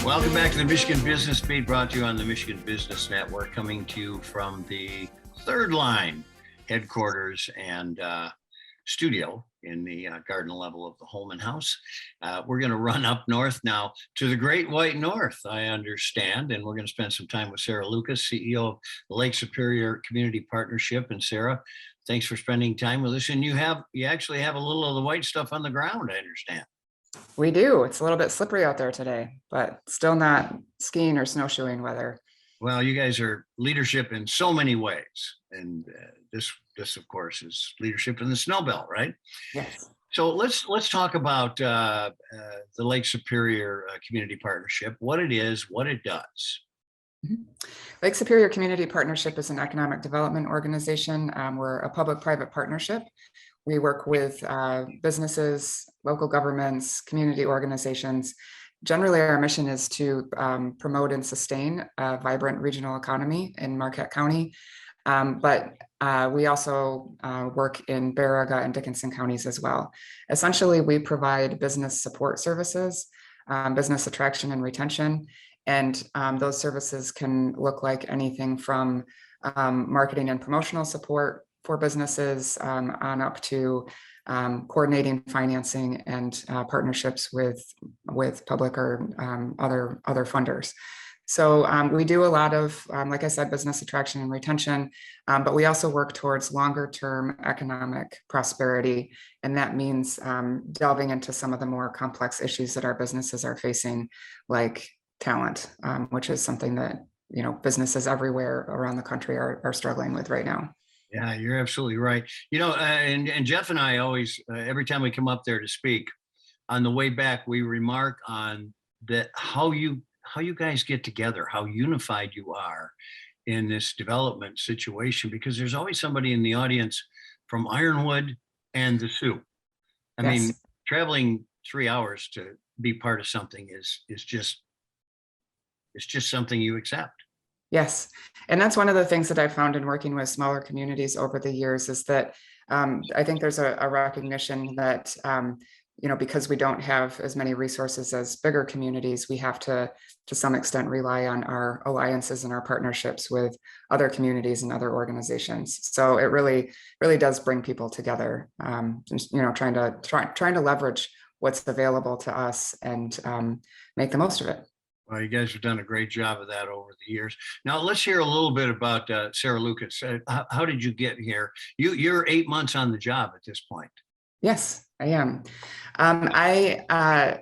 Welcome back to the Michigan Business Beat, brought to you on the Michigan Business Network, coming to you from the Third Line headquarters and studio in the garden level of the Holman House. We're going to run up north now to the Great White North, I understand, and we're going to spend some time with Sarah Lucas, CEO of the Lake Superior Community Partnership. And Sarah, thanks for spending time with us. And you actually have a little of the white stuff on the ground, I understand. We do. It's a little bit slippery out there today, but still not skiing or snowshoeing weather. Well, you guys are leadership in so many ways. And this, of course, is leadership in the snow belt, right? Yes. So let's talk about the Lake Superior Community Partnership, what it is, what it does. Lake Superior Community Partnership is an economic development organization. We're a public-private partnership. We work with businesses, local governments, community organizations. Generally, our mission is to promote and sustain a vibrant regional economy in Marquette County. But we also work in Baraga and Dickinson counties as well. Essentially, we provide business support services, business attraction and retention. And those services can look like anything from marketing and promotional support for businesses on up to coordinating financing and partnerships with public or other funders. So we do a lot of, like I said, business attraction and retention, but we also work towards longer term economic prosperity. And that means delving into some of the more complex issues that our businesses are facing, like talent, which is something that, businesses everywhere around the country are struggling with right now. Yeah, you're absolutely right. And Jeff and I always, every time we come up there to speak, on the way back, we remark on that how you guys get together, how unified you are in this development situation, because there's always somebody in the audience from Ironwood and the Sioux. I mean, traveling 3 hours to be part of something is just something you accept. Yes. And that's one of the things that I've found in working with smaller communities over the years is that I think there's a recognition that, because we don't have as many resources as bigger communities, we have to some extent rely on our alliances and our partnerships with other communities and other organizations. So it really, really does bring people together, trying to leverage what's available to us and make the most of it. Well, you guys have done a great job of that over the years. Now, let's hear a little bit about Sarah Lucas. How did you get here? You're 8 months on the job at this point. Yes, I am. I've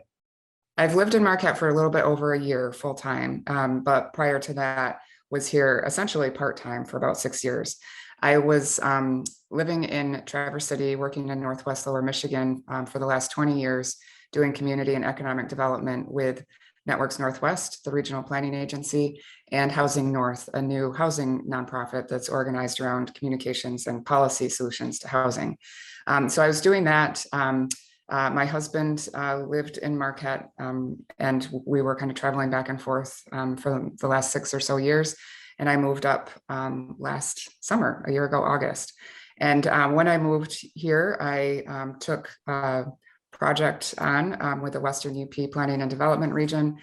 lived in Marquette for a little bit over a year full time, but prior to that was here essentially part-time for about 6 years. I was living in Traverse City, working in Northwest Lower Michigan for the last 20 years, doing community and economic development with Networks Northwest, the regional planning agency, and Housing North, a new housing nonprofit that's organized around communications and policy solutions to housing. So I was doing that. My husband lived in Marquette, and we were kind of traveling back and forth for the last 6 or so years. And I moved up last summer, a year ago, August. And when I moved here, I took project on with the Western UP Planning and Development Region,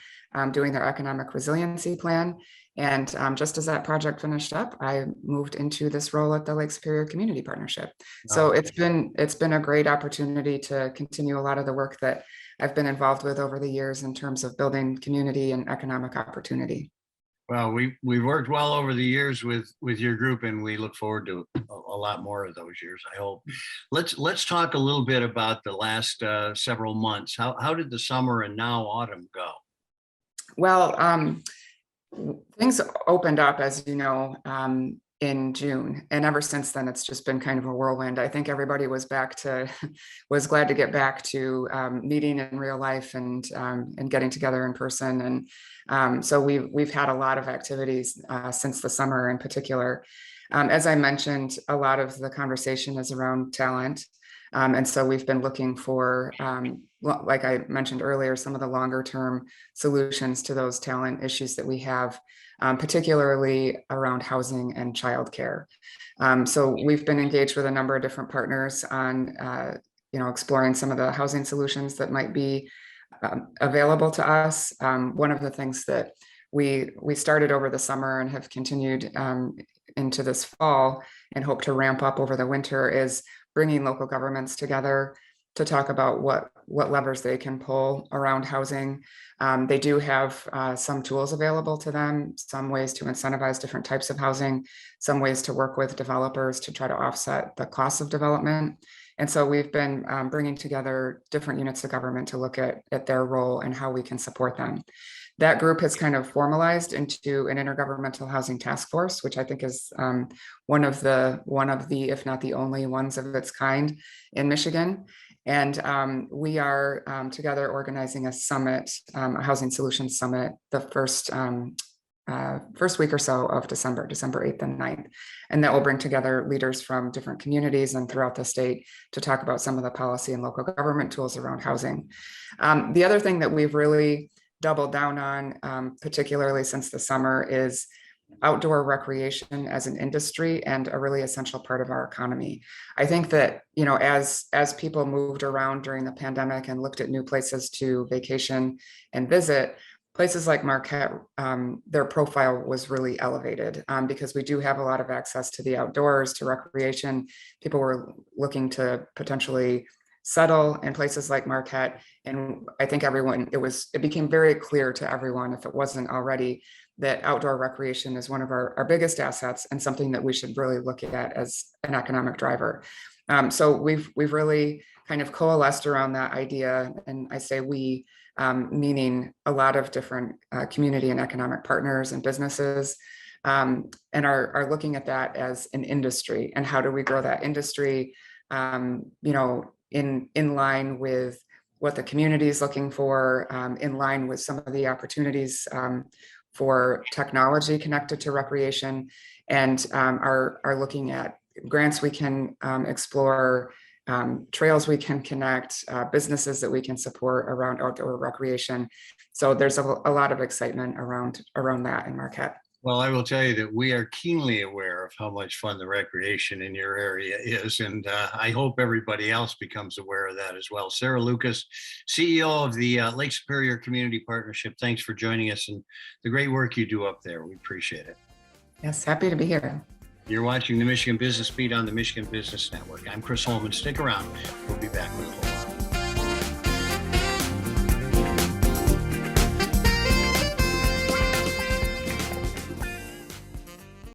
doing their economic resiliency plan. And just as that project finished up, I moved into this role at the Lake Superior Community Partnership. So it's been a great opportunity to continue a lot of the work that I've been involved with over the years in terms of building community and economic opportunity. Well, we've worked well over the years with your group, and we look forward to a lot more of those years, I hope. Let's talk a little bit about the last several months. How did the summer and now autumn go? Well, things opened up, as you know, in June, and ever since then, it's just been kind of a whirlwind. I think everybody was was glad to get back to meeting in real life and getting together in person. And so we've had a lot of activities since the summer in particular. As I mentioned, a lot of the conversation is around talent. And so we've been looking for, like I mentioned earlier, some of the longer term solutions to those talent issues that we have, particularly around housing and childcare. So we've been engaged with a number of different partners on, exploring some of the housing solutions that might be available to us. One of the things that we started over the summer and have continued into this fall and hope to ramp up over the winter is bringing local governments together to talk about what levers they can pull around housing. They do have some tools available to them, some ways to incentivize different types of housing, some ways to work with developers to try to offset the cost of development. And so we've been bringing together different units of government to look at their role and how we can support them. That group has kind of formalized into an intergovernmental housing task force, which I think is one of the, if not the only ones of its kind in Michigan. And we are together organizing a summit, a housing solutions summit, the first week or so of December 8th and 9th. And that will bring together leaders from different communities and throughout the state to talk about some of the policy and local government tools around housing. The other thing that we've really doubled down on, particularly since the summer, is outdoor recreation as an industry and a really essential part of our economy. I think that, you know, as people moved around during the pandemic and looked at new places to vacation and visit, places like Marquette, their profile was really elevated because we do have a lot of access to the outdoors, to recreation. People were looking to potentially settle in places like Marquette. And I think it became very clear to everyone, if it wasn't already, that outdoor recreation is one of our biggest assets and something that we should really look at as an economic driver. So we've really kind of coalesced around that idea. And I say we, meaning a lot of different community and economic partners and businesses, and are looking at that as an industry. And how do we grow that industry, you know, in line with what the community is looking for, in line with some of the opportunities for technology connected to recreation, and are looking at grants we can explore, trails we can connect, businesses that we can support around outdoor recreation. So there's a lot of excitement around that in Marquette. Well, I will tell you that we are keenly aware of how much fun the recreation in your area is, and I hope everybody else becomes aware of that as well. Sarah Lucas, CEO of the Lake Superior Community Partnership, thanks for joining us and the great work you do up there. We appreciate it. Yes, happy to be here. You're watching the Michigan Business Beat on the Michigan Business Network. I'm Chris Holman. Stick around. We'll be back with a whole